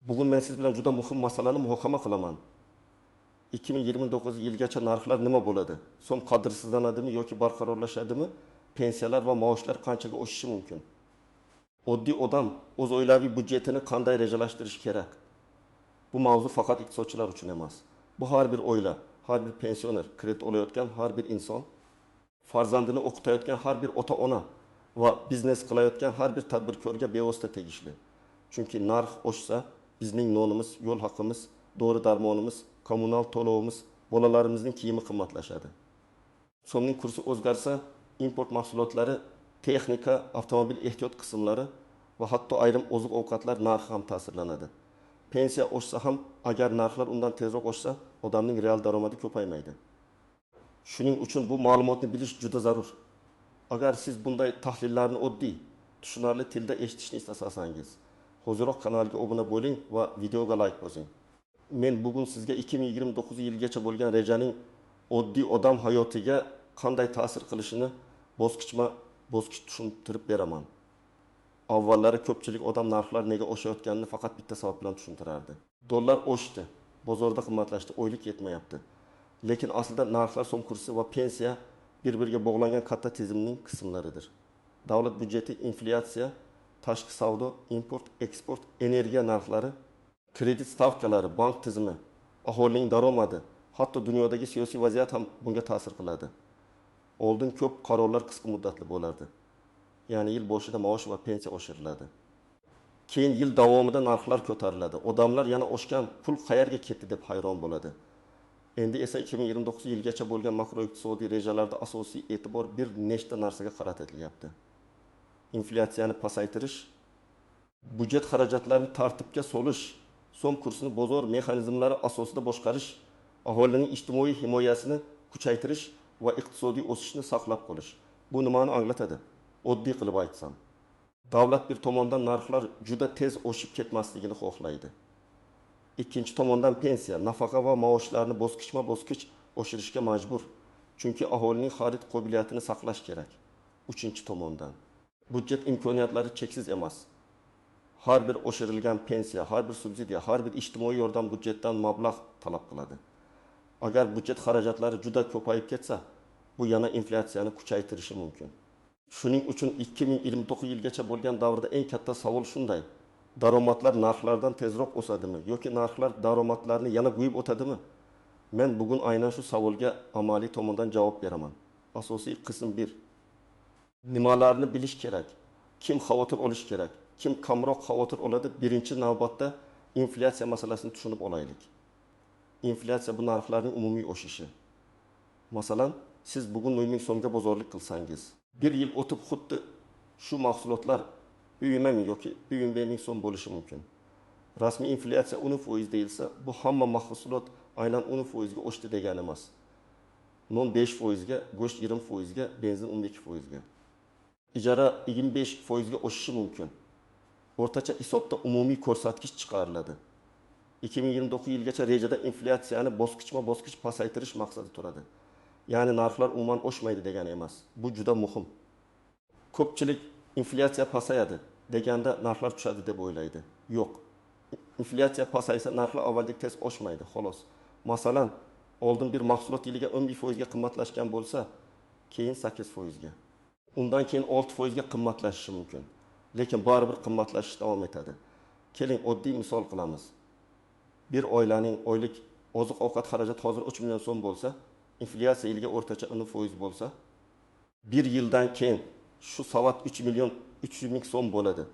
Bugun men siz bilan juda muhim masalani muhokama qilaman. 2029 yilgacha narxlar nima bo'ladi? So'm qadrsizlanadimi yoki barqarorlashadimi? Pensiyalar va maoshlar qanchaga o'sishi mumkin? Oddiy odam o'z oilaviy budjetini qanday rejalashtirish kerak? Bu mavzu faqat iqtisodchilar uchun emas. Bu har bir oila, har bir pensioner, kredit olayotgan har bir inson, farzandini o'qitayotgan har bir ota-ona va biznes qilayotgan har bir tadbirkorga bevosita tegishli. Chunki narx oshsa, bizning nonimiz, yo'l haqimiz, dori darmonimiz, kommunal to'lovimiz, bolalarimizning kiyimi qimmatlashadi. So'mning kursi o'zgarsa, import mahsulotlari, texnika, avtomobil ehtiyot qismlari va hatto ayrim oziq-ovqatlar narxi ham ta'sirlanadi. Pensiya oshsa ham, agar narxlar undan tezroq oshsa, odamning real daromadi ko'paymaydi. Shuning uchun bu ma'lumotni bilish juda zarur. Agar siz bunday tahlillarni oddiy, tushunarli tilda eshitishni istasangiz, hoziroq kanalga obuna bo'ling va videoga like bosing. Men bugun sizga 2029 yilgacha bo'lgan rejaning oddiy odam hayotiga qanday ta'sir qilishini bosqichma-bosqich tushuntirib beraman. Avvallari ko'pchilik odam narxlar nega oshayotganini faqat bitta sabab bilan tushuntirardi. Dollar oshdi, bozorda qimmatlashdi, oylik yetmayapti. Lekin aslida narxlar, so'm kursi va pensiya bir-biriga bog'langan katta tizimning qismlaridir. Davlat budjeti, inflyatsiya, tashqi savdo, import, eksport, energiya narxlari, kredit stavkalari, bank tizimi, aholining daromadi, hatto dunyodagi siyosiy vaziyat ham bunga ta'sir qiladi. Oldin ko'p qarorlar qisqa muddatli bo'lardi. Ya'ni yil boshida maosh va pensiya oshiriladi. Keyin yil davomida narxlar ko'tariladi. Odamlar yana oshgan pul qayerga ketdi deb hayron bo'ladi. Endi esa 2029 yilgacha bo'lgan makroiqtisodiy rejalarda asosiy e'tibor bir nechta narsaga qaratilyapti. Inflyatsiyani pasaytirish, budjet xarajatlarini tartibga solish, so'm kursini bozor mexanizmlari asosida boshqarish, aholining ijtimoiy himoyasini kuchaytirish va iqtisodiy o'sishni saqlab qolish. Bu nimani anglatadi? Oddiy qilib aytsam, davlat bir tomondan narxlar juda tez oshib ketmasligini xohlaydi. Ikkinchi tomondan pensiya, nafaqa va maoshlarni bosqichma-bosqich oshirishga majbur. Chunki aholining xarid qobiliyatini saqlash kerak. Uchinchi tomondan budjet imkoniyatlari cheksiz emas. Har bir oshirilgan pensiya, har bir subsidiya, har bir ijtimoiy yordam budjetdan mablag' talab qiladi. Agar budjet xarajatlari juda ko'payib ketsa, bu yana inflyatsiyani kuchaytirishi mumkin. Shuning uchun 2029 yilgacha bo'lgan davrda eng katta savol shunday: daromadlar narxlardan tezroq o'sadimi yoki narxlar daromadlarni yana qo'yib o'tadimi? Men bugun aynan shu savolga amaliy tomondan javob beraman. Asosiy qism 1. Nimalarni bilish kerak? Kim xavotir olish kerak? Kim kamroq xavotir oladi? Birinchi navbatda inflyatsiya masalasini tushunib olaylik. Inflyatsiya bu narxlarning umumiy o'sishi. Masalan, siz bugun 10 ming so'mga bozorlik qilsangiz, bir yil o'tib xuddi shu mahsulotlar 20 ming yoki 25 ming so'm bo'lishi mumkin. Rasmiy inflyatsiya 10% deyilsa, bu hamma mahsulot aynan 10% ga oshdi degani emas. Non 5% ga, go'sht 20% ga, benzin 12% ga. Ijara 25% ga oshishi mumkin. O'rtacha hisobda umumiy ko'rsatkich chiqariladi. 2029 yilgacha rejada inflyatsiyani bosqichma-bosqich pasaytirish maqsadi turadi. Ya'ni narxlar umuman oshmaydi degani emas. Bu juda muhim. Ko'pchilik inflyatsiya pasayadi deganda narxlar tushadi deb o'ylaydi. Yo'q. Inflyatsiya pasaysa narxlar avvalgidek tez oshmaydi, xolos. Masalan, oldin bir mahsulot yiliga 11% ga qimmatlashgan bo'lsa, keyin 8% ga. Undan keyin 6% ga qimmatlashishi mumkin. Lekin baribir qimmatlashish davom etadi. Keling, oddiy misol qilamiz. Bir oilaning oylik oziq-ovqat xarajati hozir 3 million so'm bo'lsa, inflyatsiya yiliga o'rtacha 10% bo'lsa, bir yildan keyin shu savat 3 million 300 ming so'm bo'ladi.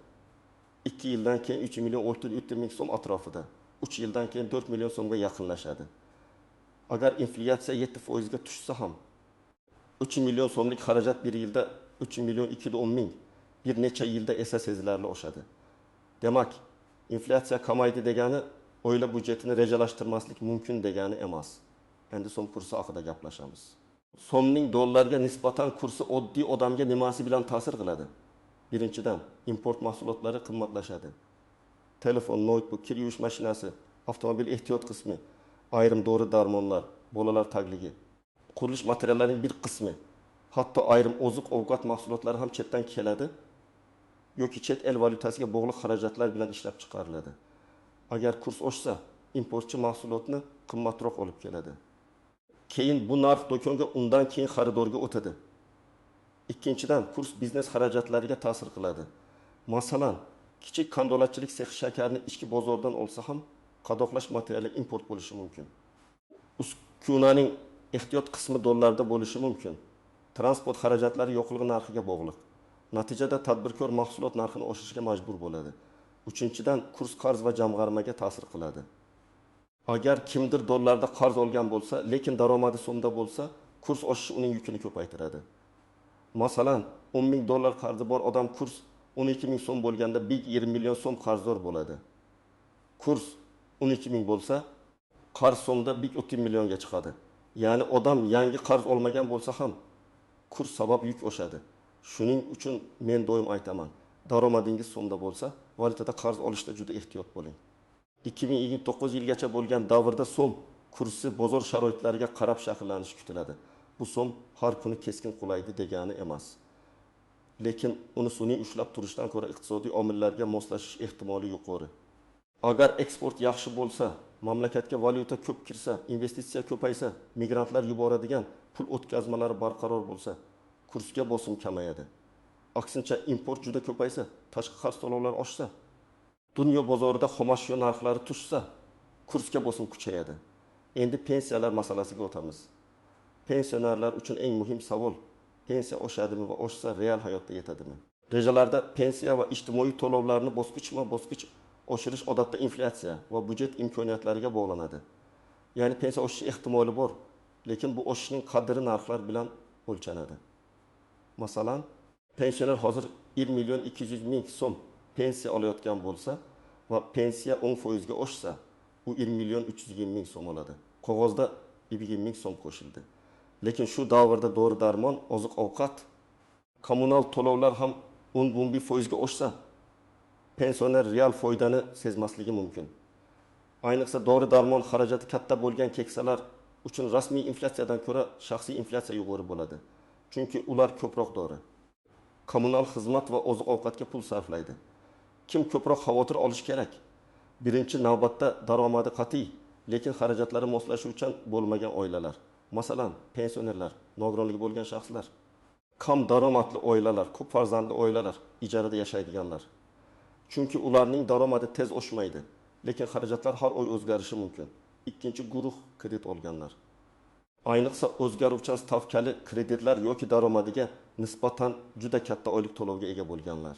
2 yildan keyin 3 million 600 ming so'm atrofida. 3 yildan keyin 4 million so'mga yaqinlashadi. Agar inflyatsiya 7% ga tushsa ham 3 million so'mlik xarajat bir yilda 3 million 210 ming, bir necha yilda esa sezilarli oshadi. Demak, inflyatsiya kamaydi degani oila budjetini rejalashtirmaslik mumkin degani emas. Endi so'm kursi haqida gaplashamiz. So'mning dollarga nisbatan kursi oddiy odamga nimasi bilan ta'sir qiladi? Birinchidan, import mahsulotlari qimmatlashadi. Telefon, notebook, kir yuvish mashinasi, avtomobil ehtiyot qismi, ayrim dori darmonlar, bolalar tagligi, qurilish materiallarining bir qismi, hatto ayrim oziq-ovqat mahsulotlari ham chetdan keladi yoki chet el valyutasiga bog'liq xarajatlar bilan ishlab chiqariladi. Agar kurs oshsa, importchi mahsulotni qimmatroq olib keladi. Keyin bu narx do'konga undan keyin xaridorga o'tadi. Ikkinchidan, kurs biznes xarajatlariga ta'sir qiladi. Masalan, kichik qandolatchilik sex shakarni ichki bozordan olsa ham, qadoqlash materiali import bo'lishi mumkin. Uskunaning ehtiyot qismi dollarda bo'lishi mumkin. Transport xarajatlari yo'qligi narxiga bog'liq. Natijada tadbirkor mahsulot narxini oshirishga majbur bo'ladi. Uchinchidan, kurs qarz va jamg'armaga ta'sir qiladi. Agar kimdir dollarda qarz olgan bo'lsa, lekin daromadi so'mda bo'lsa, kurs oshishi uning yukini ko'paytiradi. Masalan, 10 ming dollar qarzi bor odam kurs 12 ming so'm bo'lganda 20 million so'm qarzdor bo'ladi. Kurs 12 ming bo'lsa, qarz so'mda 30 millionga chiqadi. Ya'ni odam yangi qarz olmagan bo'lsa ham kurs sabab yuk oshadi. Shuning uchun men doim aytaman, daromadingiz so'mda bo'lsa, valyutada qarz olishda juda ehtiyot bo'ling. 2029 yilgacha bo'lgan davrda so'm kursi bozor sharoitlariga qarab shakllanishi kutiladi. Bu so'm har kuni keskin qulaydi degani emas. Lekin uni sun'iy ushlab turishdan ko'ra iqtisodiy omillarga moslashish ehtimoli yuqori. Agar eksport yaxshi bo'lsa, mamlakatga valyuta ko'p kirsa, investitsiya ko'paysa, migrantlar yuboradigan pul o'tkazmalari barqaror bo'lsa, kursga bosim kamayadi. Aksincha, import juda ko'paysa, tashqi qarz to'lovlari oshsa, dunyo bozorida xomashyo narxlari tushsa, kursga bosim kuchayadi. Endi pensiyalar masalasiga o'tamiz. Pensionerlar uchun eng muhim savol: pensiya oshadimi va oshsa real hayotda yetadimi? Rejalarda pensiya va ijtimoiy to'lovlarni bosqichma-bosqich oshirish odatda inflyatsiya va budjet imkoniyatlariga bog'lanadi. Ya'ni pensiya oshishi ehtimoli bor, lekin bu oshishning qadri narxlar bilan o'lchanadi. Masalan, pensioner hozir 1 million 200 ming so'm pensiya olayotgan bo'lsa va pensiya 10% ga oshsa, u 1 million 320 ming so'm oladi. Qog'ozda 20 ming so'm qo'shildi. Lekin shu davrda dori-darmon, oziq-ovqat, kommunal to'lovlar ham 10-11% ga oshsa, pensioner real foydani sezmasligi mumkin. Ayniqsa dori-darmon xarajati katta bo'lgan keksalar uchun rasmiy inflyatsiyadan ko'ra shaxsiy inflyatsiya yuqori bo'ladi. Chunki ular ko'proq dori, kommunal xizmat va oziq-ovqatga pul sarflaydi. Kim ko'proq xavotir olish kerak? Birinchi navbatda daromadi qat'iy, lekin xarajatlari moslashuvchan bo'lmagan oilalar. Masalan, pensionerlar, nogironligi bo'lgan shaxslar, kam daromadli oilalar, ko'p farzandli oilalar, ijarada yashaydiganlar. Chunki ularning daromadi tez oshmaydi, lekin xarajatlar har oy o'zgarishi mumkin. Ikkinchi guruh kredit olganlar. Ayniqsa o'zgaruvchan stavkali kreditlar yoki daromadiga nisbatan juda katta oylik to'lovga ega bo'lganlar.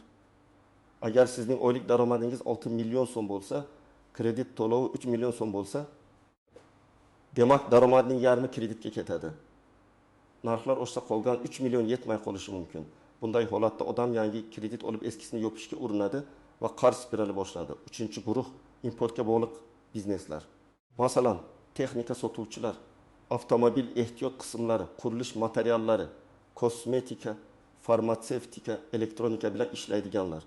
Agar sizning oylik daromadingiz 6 million so'm bo'lsa, kredit to'lovi 3 million so'm bo'lsa, demak daromadning yarmi kreditga ketadi. Narxlar oshsa qolgan 3 million yetmay qolishi mumkin. Bunday holatda odam yangi kredit olib eskisini yopishga urinadi va qarz spirali boshlanadi. Uchinchi guruh importga bog'liq bizneslar. Masalan, texnika sotuvchilar, avtomobil ehtiyot qismlari, qurilish materiallari, kosmetika, farmatsevtika, elektronika bilan ishlaydiganlar.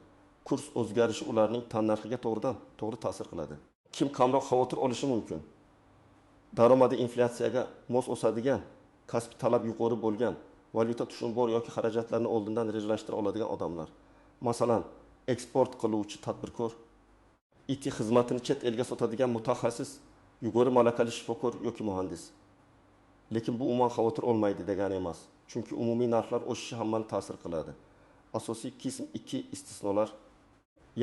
Kurs o'zgarishi ularning tannarxiga to'g'ri ta'sir qiladi. Kim kamroq xavotir olishi mumkin? Daromadi inflyatsiyaga mos o'sadigan, kasbiy talab yuqori bo'lgan, valyuta tushumi bor yoki xarajatlarni oldindan rejalashtira oladigan odamlar. Masalan, eksport qiluvchi tadbirkor, IT xizmatini chet elga sotadigan mutaxassis, yuqori malakali shifokor yoki muhandis. Lekin bu umuman xavotir olmaydi degani emas. Chunki umumiy narxlar o'sishi hammani ta'sir qiladi. Asosiy qism 2 istisnolar: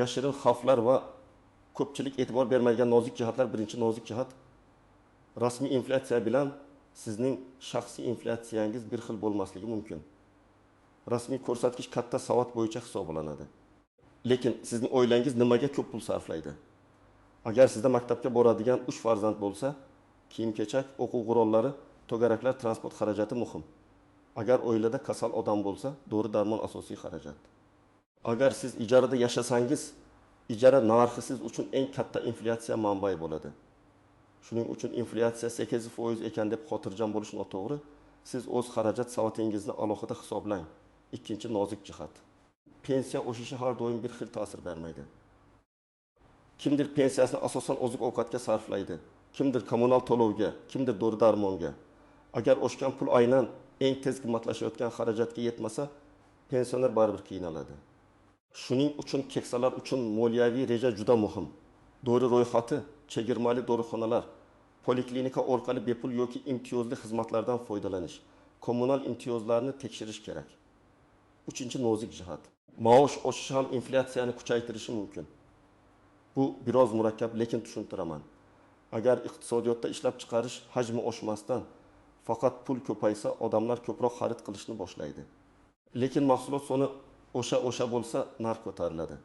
yashirin xavflar va ko'pchilik e'tibor bermaydigan nozik jihatlar. Birinchi nozik jihat: rasmiy inflyatsiya bilan sizning shaxsiy inflyatsiyangiz bir xil bo'lmasligi mumkin. Rasmiy ko'rsatkich katta savod bo'yicha hisoblanadi. Lekin sizning oilangiz nimaga ko'p pul sarflaydi? Agar sizda maktabga boradigan 3 farzand bo'lsa, kiyim-kechak, o'quv qurollari, to'garaklar, transport xarajati muhim. Agar oilada kasal odam bo'lsa, dori-darmon asosiy xarajat. Agar siz ijarada yashasangiz, ijara narxi siz uchun eng katta inflyatsiya manbai bo'ladi. Shuning uchun inflyatsiya 8% ekan deb xotirjam bo'lish noto'g'ri. Siz o'z xarajat savotingizni alohida hisoblang. Ikkinchi nozik jihat: pensiya oshishi har doim bir xil ta'sir bermaydi. Kimdir pensiyasini asosan oziq-ovqatga sarflaydi, kimdir kommunal to'lovga, kimdir dori-darmonga. Agar oshgan pul aynan eng tez qimmatlashayotgan xarajatga yetmasa, pensioner baribir qiynaladi. Shuning uchun keksalar uchun moliyaviy reja juda muhim. Dori ro'yxati, chegirmali dorixonalar, poliklinika orqali bepul yoki imtiyozli xizmatlardan foydalanish, kommunal imtiyozlarni tekshirish kerak. Uchinchi nozik jihat. Maosh oshishi ham inflyatsiyani kuchaytirishi mumkin. Bu biroz murakkab, lekin tushuntiraman. Agar iqtisodiyotda ishlab chiqarish hajmi oshmasdan faqat pul ko'paysa, odamlar ko'proq xarid qilishni boshlaydi. Lekin mahsulot soni o'sha bo'lsa, narx ko'tariladi.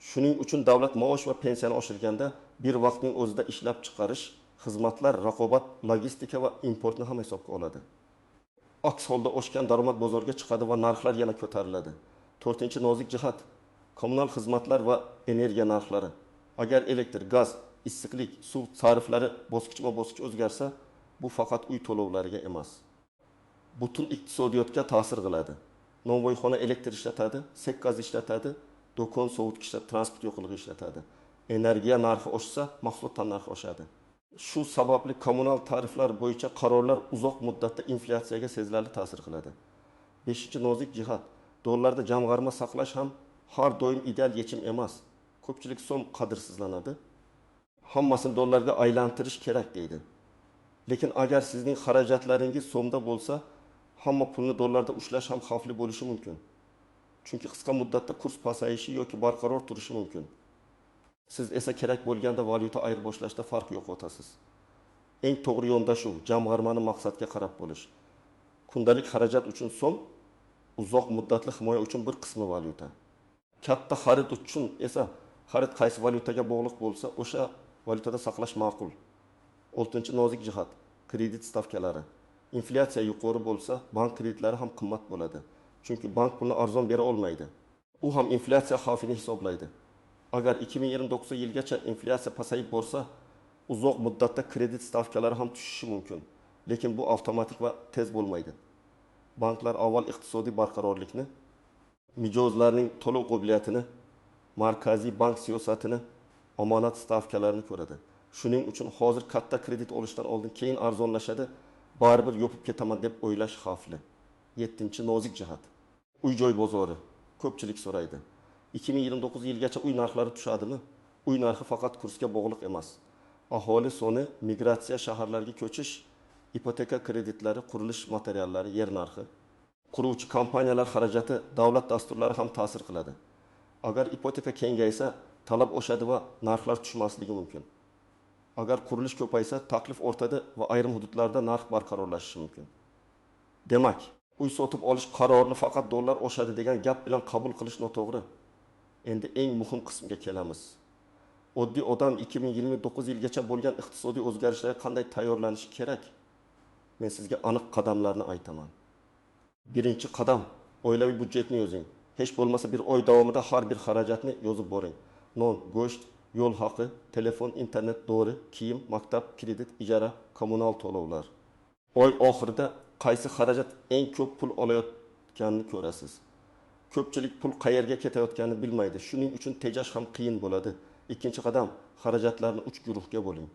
Shuning uchun davlat maosh va pensiyani oshirganda bir vaqtning o'zida ishlab chiqarish, xizmatlar, raqobat, logistika va importni ham hisobga oladi. Aks holda oshgan daromad bozorga chiqadi va narxlar yana ko'tariladi. To'rtinchi nozik jihat: kommunal xizmatlar va energiya narxlari. Agar elektr, gaz, issiqlik, suv tariflari bosqichma-bosqich o'zgarsa, bu faqat uy to'lovlariga emas, butun iqtisodiyotga ta'sir qiladi. Nonvoyxona elektr ishlatadi, sek gaz ishlatadi, do'kon sovutgichlar, transport yo'qligi ishlatadi. Energiya narxi oshsa, mahsulot narxi oshadi. Shu sababli kommunal tariflar bo'yicha qarorlar uzoq muddatda inflyatsiyaga sezilarli ta'sir qiladi. 5-nozik jihat: dollarda jamg'arma saqlash ham har doim ideal yechim emas. Ko'pchilik so'm qadrsizlanadi. Hammasini dollarga aylantirish kerak deydi. Lekin agar sizning xarajatlaringiz so'mda bo'lsa, hamma pulni dollarda ushlash ham xavfli bo'lishi mumkin. Chunki qisqa muddatda kurs pasayishi yoki barqaror turishi mumkin. Siz esa kerak bo'lganda valyuta ayirboshlashda farq yo'qotasiz. Eng to'g'ri yondashuv jamg'armani maqsadga qarab bo'lish. Kundalik xarajat uchun so'm, uzoq muddatli himoya uchun bir qismi valyuta. Katta xarid uchun esa xarid qaysi valyutaga bog'liq bo'lsa, o'sha valyutada saqlash ma'qul. 6-nozik jihat: kredit stavkalari. Inflyatsiya yuqori bo'lsa, bank kreditlari ham qimmat bo'ladi. Chunki bank pulni arzon bera olmaydi. U ham inflyatsiya xavfini hisoblaydi. Agar 2029-yilgacha inflyatsiya pasayib borsa, uzoq muddatda kredit stavkalari ham tushishi mumkin. Lekin bu avtomatik va tez bo'lmaydi. Banklar avval iqtisodiy barqarorlikni, mijozlarning to'lov qobiliyatini, markaziy bank siyosatini, omonat stavkalarini ko'radi. Shuning uchun hozir katta kredit olishdan oldin keyin arzonlashadi, baribir yopib ketaman deb o'ylash xavfli. 7-nozik jihat: uy-joy bozori. Ko'pchilik so'raydi. 2029-yilgacha uy narxlari tushadimi? Uy narxi faqat kursga bog'liq emas. Aholi soni, migratsiya, shaharlarga ko'chish, ipoteka kreditlari, qurilish materiallari, yer narxi, quruvchi kompaniyalar xarajati, davlat dasturlari ham ta'sir qiladi. Agar ipoteka kengaysa, talab oshadi va narxlar tushmasligi mumkin. Agar qurilish ko'paysa, taklif ortadi va ayrim hududlarda narx barqarorlashishi mumkin. Demak, uy sotib olish qarorini faqat dollar oshadi degan gap bilan qabul qilish noto'g'ri. Endi eng muhim qismga kelamiz. Oddiy odam 2029 yilgacha bo'lgan iqtisodiy o'zgarishlarga qanday tayyorlanishi kerak? Men sizga aniq qadamlarni aytaman. Birinchi qadam: oilaviy budjetni yozing. Hech bo'lmasa bir oy davomida har bir xarajatni yozib boring. Non, go'sht, yo'l haqi, telefon, internet, dori, kiyim, maktab, kredit, ijara, kommunal to'lovlar. Oy oxirida qaysi xarajat eng ko'p pul olayotganini ko'rasiz. Ko'pchilik pul qayerga ketayotganini bilmaydi. Shuning uchun tejash ham qiyin bo'ladi. Ikkinchi qadam: xarajatlarni 3 guruhga bo'ling.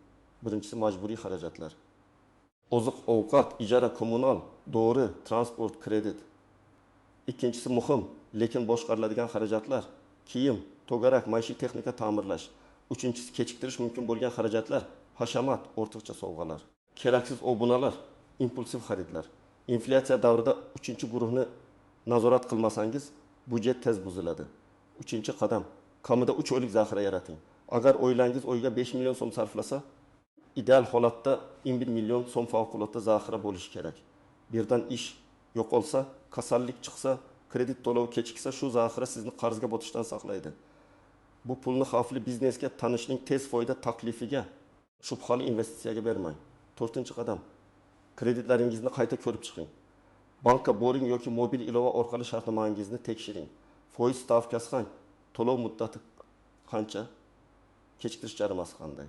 Birinchisi majburiy xarajatlar. Oziq-ovqat, ijara, kommunal, dori, transport, kredit. Ikkinchisi muhim, lekin boshqariladigan xarajatlar: kiyim, to'garak, maishiy texnika ta'mirlash. Uchinchisi kechiktirish mumkin bo'lgan xarajatlar: hashamat, o'rtacha sovg'alar. Keraksiz obunalar, impulsiv xaridlar. Inflyatsiya davrida 3-guruhni nazorat qilmasangiz, budjet tez buziladi. 3-qadam: kamida 3 oylik zaxira yarating. Agar oilangiz oyga 5 million so'm sarflasa, ideal holatda 1 million so'm favqulodda zaxira bo'lishi kerak. Birdan ish yo'qolsa, kasallik chiqsa, kredit to'lovi kechiksa, shu zaxira sizni qarzga botishdan saqlaydi. Bu pulni xavfli biznesga, tanishning tez foyda taklifiga, shubhali investitsiyaga bermang. 4-qadam: kreditlaringizni qayta ko'rib chiqing. Bankka boring yoki mobil ilova orqali shartnomangizni tekshiring. Foiz stavkasi qancha? To'lov muddati qancha? Kechiktirish jarimasi qanday?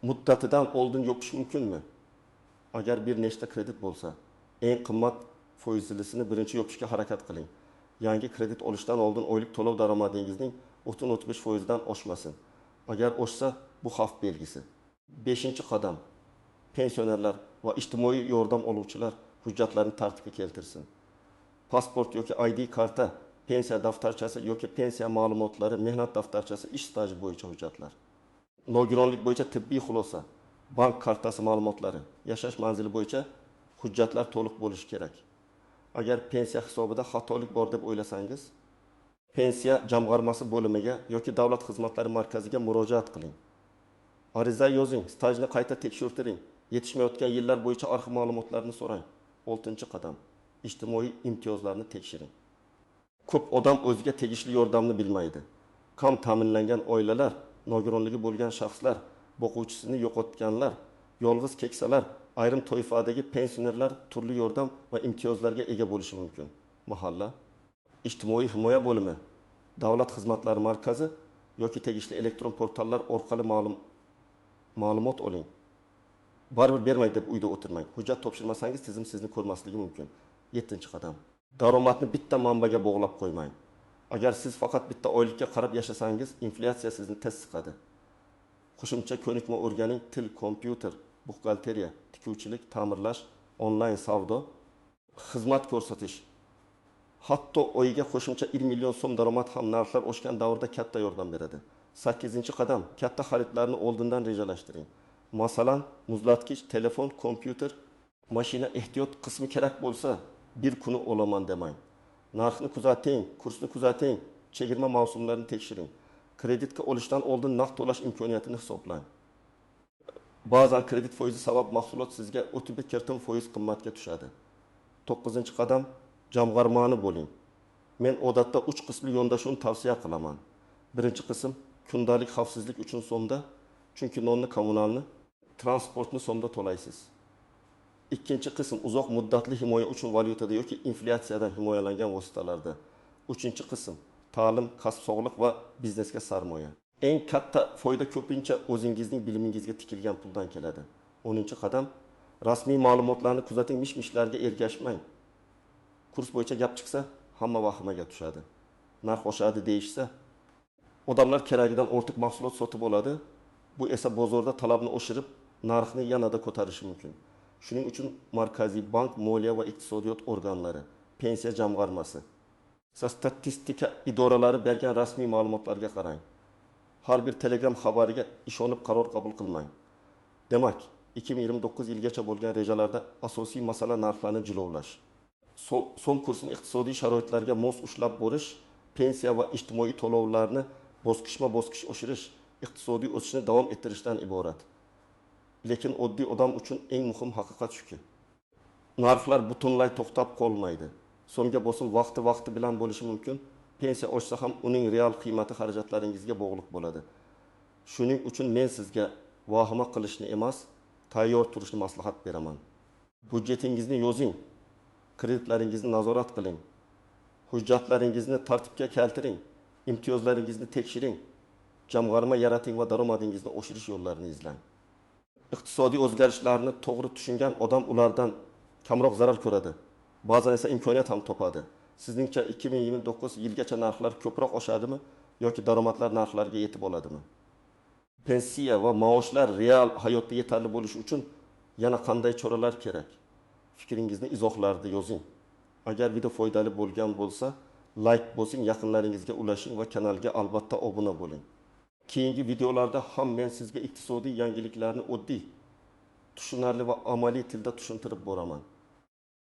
Muddatidan oldin yopish mumkinmi? Agar bir nechta kredit bo'lsa, eng qimmat foizlisini birinchi yopishga harakat qiling. Yangi kredit olishdan oldin oylik to'lov daromadingizning 30-35% dan oshmasin. Agar oshsa, bu xavf belgisi. 5-qadam: pensionerlar va ijtimoiy yordam oluvchilar hujjatlarini tartibga keltirsin. Pasport yoki ID karta, pensiya daftarchasi yoki pensiya ma'lumotlari, mehnat daftarchasi, ish staji bo'yicha hujjatlar. nogironlik bo'yicha tibbiy xulosa, bank kartasi ma'lumotlari, yashash manzili bo'yicha hujjatlar to'liq bo'lishi kerak. Agar pensiya hisobida xatolik bor deb o'ylasangiz, pensiya jamg'armasi bo'limiga yoki davlat xizmatlari markaziga murojaat qiling. Ariza yozing, stajni qayta tekshirtiring, yetishmayotgan yillar bo'yicha arxiv ma'lumotlarini so'rang. 6-qadam. Ijtimoiy imtiyozlarni tekshiring. Ko'p odam o'ziga tegishli yordamni bilmaydi. Kam ta'minlangan oilalar, nogironligi bo'lgan shaxslar, boquvchisini yo'qotganlar, yolg'iz keksalar, ayrim toifadagi pensionerlar turli yordam va imtiyozlarga ega bo'lishi mumkin. Mahalla, ijtimoiy himoya bo'limi, davlat xizmatlari markazi yoki tegishli elektron portallar orqali ma'lumot oling. Baribir bermaydi deb uyda o'tirmang. Hujjat topshirmasangiz tizim sizni ko'rmasligi mumkin. 7-qadam. Daromadni bitta manbaga bog'lab qo'ymang. Agar siz faqat bitta oylikka qarab yashasangiz, inflyatsiya sizni tez siqadi. Qo'shimcha ko'nikma o'rganing, til, kompyuter, buxgalteriya, tikuvchilik, ta'mirlash, onlayn savdo, xizmat ko'rsatish. Hatto oyiga qo'shimcha 1 million so'm daromad ham narxlar oshgan davrda katta yordam beradi. 8-qadam. Katta xaridlarni oldindan rejalashtiring. Masalan, muzlatkich, telefon, kompyuter, mashina ehtiyot qismi kerak bo'lsa, bir kuni olaman demang. Narxni kuzating, kursni kuzating, chegirma mavsumlarini tekshiring. Kreditga olishdan oldin naqd to'lash imkoniyatini hisoblang. Ba'zan kredit foizi sabab mahsulot sizga o'tib kiritim foiz qimmatga tushadi. 9-qadam. Jamg'armani bo'ling. Men odatda 3 qismli yondashuvni tavsiya qilaman. Birinchi qism kundalik xavfsizlik uchun so'mda, chunki nonni, kommunalni, transportni so'mda to'laysiz. Ikkinchi qism uzoq muddatli himoya uchun valyutada yoki inflyatsiyadan himoyalangan vositalarda. Uchinchi qism ta'lim, kasb, sog'liq va biznesga sarmoya. Eng katta foyda ko'pincha o'zingizning bilimingizga tikilgan puldan keladi. 10-qadam. Rasmiy ma'lumotlarni kuzating, mish-mishlarga ergashmang. Kurs bo'yicha gap chiqsa, hamma vahimaga tushadi. Narx oshadi deyishsa, odamlar keragidan ortiq mahsulot sotib oladi. Bu esa bozorda talabni oshirib, narxni yanada ko'tarishi mumkin. Shuning uchun Markaziy bank, moliya va iqtisodiyot organlari, pensiya jamg'armasi, statistika idoralari bergan rasmiy ma'lumotlarga qarang. Har bir Telegram xabariga ishonib qaror qabul qilmang. Demak, 2029 yilgacha bo'lgan rejalarda asosiy masala narxlarni jilovlash. So'm kursini iqtisodiy sharoitlarga mos ushlab borish, pensiya va ijtimoiy to'lovlarni bosqichma-bosqich oshirish, iqtisodiy o'sishni davom ettirishdan iborat. Lekin oddiy odam uchun eng muhim haqiqat shuki, narxlar butunlay to'xtab qolmaydi. So'mga bosim vaqti bilan bo'lishi mumkin. Pensiya oshsa ham uning real qiymati xarajatlaringizga bog'liq bo'ladi. Shuning uchun men sizga vahima qilishni emas, tayyor turishni maslahat beraman. Budjetingizni yozing. Kreditlaringizni nazorat qiling. Hujjatlaringizni tartibga keltiring. Imtiyozlaringizni tekshiring. Jamg'arma yarating va daromadingizni oshirish yo'llarini izlang. Iqtisodiy o'zgarishlarni to'g'ri tushungan odam ulardan kamroq zarar ko'radi. Ba'zan esa imkoniyat ham topadi. Sizningcha 2029 yilgacha narxlar ko'proq oshadimi yoki daromadlar narxlarga yetib oladimi? Pensiya va maoshlar real hayotda yetarli bo'lishi uchun yana qanday choralar kerak? Fikringizni izohlarda yozing. Agar video foydali bo'lgan bo'lsa, like bosing, yaqinlaringizga ulashing va kanalga albatta obuna bo'ling. Keyingi videolarda ham men sizga iqtisodiy yangiliklarni oddiy, tushunarli va amaliy tilda tushuntirib boraman.